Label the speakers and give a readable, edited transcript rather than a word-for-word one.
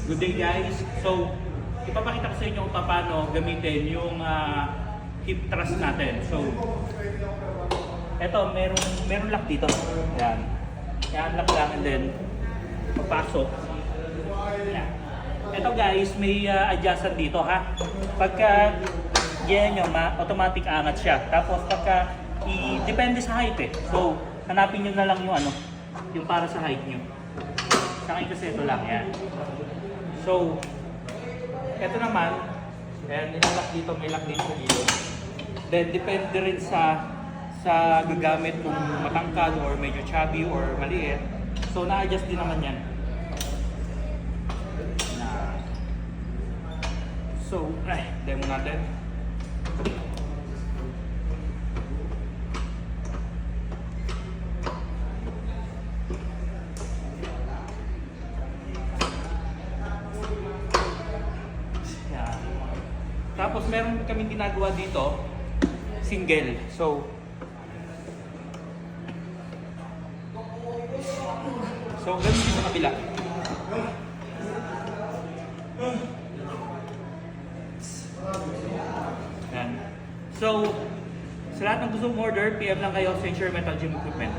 Speaker 1: Good day guys. So, ipapakita ko sa inyo kung paano gamitin yung hip thrust natin. So, eto, meron lock dito. Ayan. I-unlock lang and then papasok. Ayan. Eto guys, may adjustment dito ha. Pagka ganyan nyo, automatic angat siya. Tapos pagka, depende sa height eh. So, hanapin nyo na lang yung yung para sa height nyo. Sa akin kasi ito lang yan. So, ito naman, and lock dito, may lock dito sa gilid. Then, depende rin sa gagamit kung matangkad or medyo chubby or maliit. So, na-adjust din naman yan. So, demo natin. Tapos meron kami ginagawa dito, single. So, ganun din sa kabila. Yan. So, sa lahat ng gusto mong order, PM lang kayo sa Ensure Metal Gym Equipment.